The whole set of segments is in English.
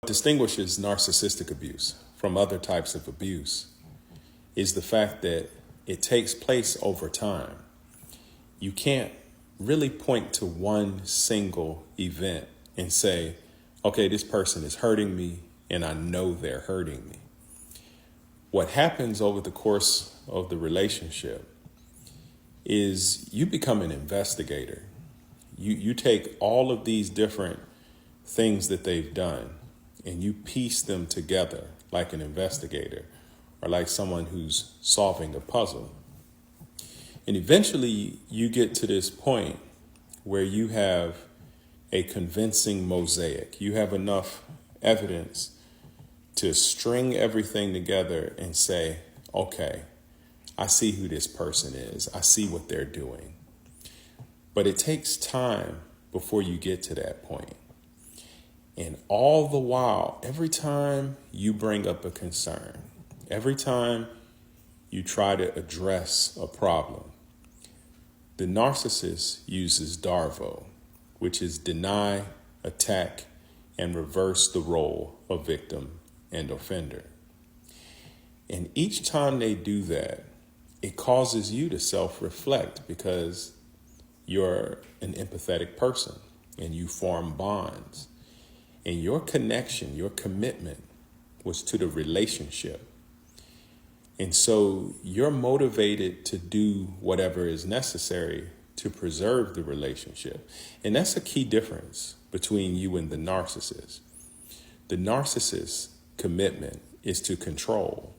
Distinguishes narcissistic abuse from other types of abuse is the fact that it takes place over time. You can't really point to one single event and say, okay, this person is hurting me and I know they're hurting me. What happens over the course of the relationship is you become an investigator. You take all of these different things that they've done and you piece them together like an investigator or like someone who's solving a puzzle. And eventually you get to this point where you have a convincing mosaic. You have enough evidence to string everything together and say, okay, I see who this person is. I see what they're doing. But it takes time before you get to that point. And all the while, every time you bring up a concern, every time you try to address a problem, the narcissist uses DARVO, which is deny, attack, and reverse the role of victim and offender. And each time they do that, it causes you to self-reflect because you're an empathetic person and you form bonds. And your connection, your commitment was to the relationship. And so you're motivated to do whatever is necessary to preserve the relationship. And that's a key difference between you and the narcissist. The narcissist's commitment is to control.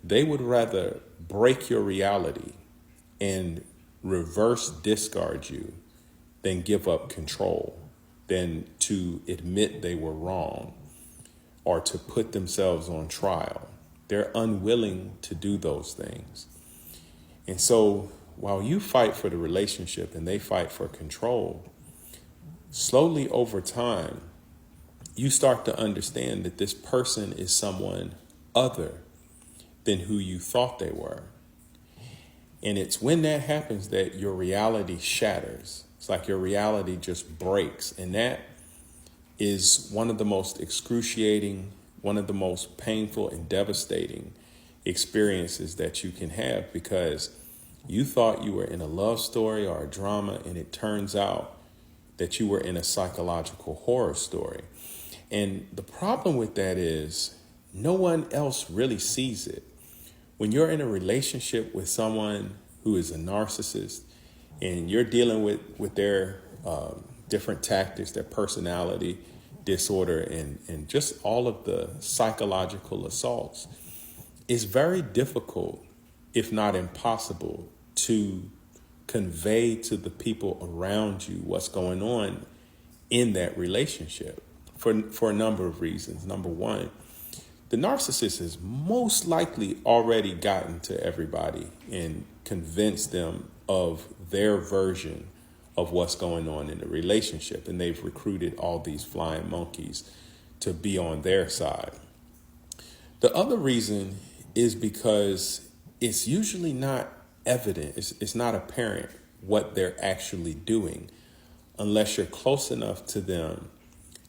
They would rather break your reality and reverse discard you than give up control, than to admit they were wrong or to put themselves on trial. They're unwilling to do those things. And so while you fight for the relationship and they fight for control, slowly over time, you start to understand that this person is someone other than who you thought they were. And it's when that happens that your reality shatters. It's like your reality just breaks. And that is one of the most excruciating, one of the most painful and devastating experiences that you can have, because you thought you were in a love story or a drama, and it turns out that you were in a psychological horror story. And the problem with that is no one else really sees it. When you're in a relationship with someone who is a narcissist and you're dealing with their different tactics, their personality disorder, and just all of the psychological assaults, it's very difficult, if not impossible, to convey to the people around you what's going on in that relationship for a number of reasons. Number one, the narcissist has most likely already gotten to everybody and convinced them of their version of what's going on in the relationship. And they've recruited all these flying monkeys to be on their side. The other reason is because it's usually not evident. It's not apparent what they're actually doing unless you're close enough to them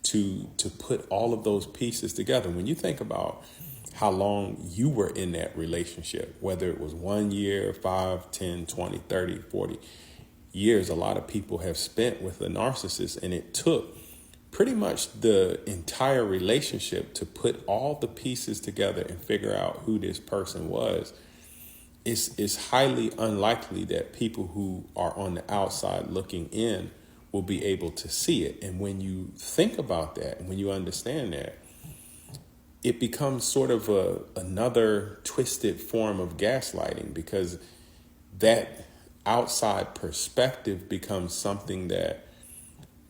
to put all of those pieces together. When you think about how long you were in that relationship, whether it was 1 year, 5, 10, 20, 30, 40 years, a lot of people have spent with a narcissist, and it took pretty much the entire relationship to put all the pieces together and figure out who this person was. It's highly unlikely that people who are on the outside looking in will be able to see it. And when you think about that, and when you understand that, it becomes sort of another twisted form of gaslighting, because that outside perspective becomes something that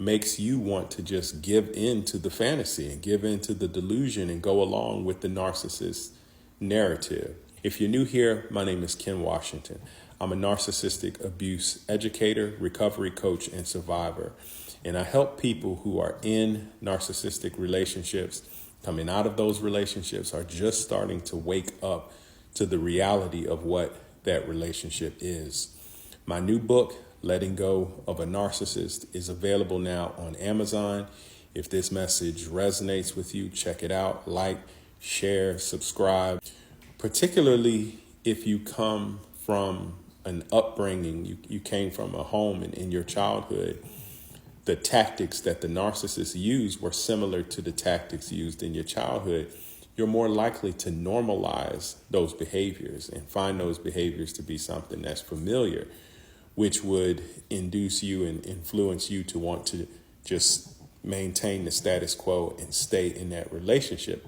makes you want to just give in to the fantasy and give in to the delusion and go along with the narcissist narrative. If you're new here, my name is Ken Washington. I'm a narcissistic abuse educator, recovery coach, and survivor. And I help people who are in narcissistic relationships, coming out of those relationships, are just starting to wake up to the reality of what that relationship is. My new book, Letting Go of a Narcissist, is available now on Amazon. If this message resonates with you, check it out. Like, share, subscribe. Particularly if you come from an upbringing, you came from a home in your childhood, the tactics that the narcissist used were similar to the tactics used in your childhood, you're more likely to normalize those behaviors and find those behaviors to be something that's familiar, which would induce you and influence you to want to just maintain the status quo and stay in that relationship.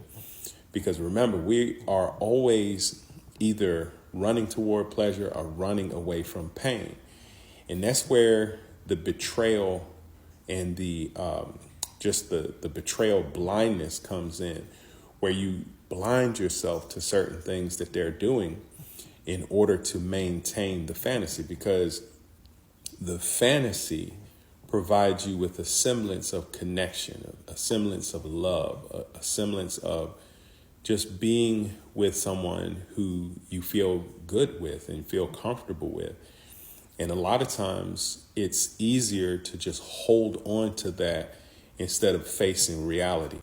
Because remember, we are always either running toward pleasure or running away from pain. And that's where the betrayal and the betrayal blindness comes in, where you blind yourself to certain things that they're doing in order to maintain the fantasy, because the fantasy provides you with a semblance of connection, a semblance of love, a semblance of just being with someone who you feel good with and feel comfortable with. And a lot of times it's easier to just hold on to that instead of facing reality.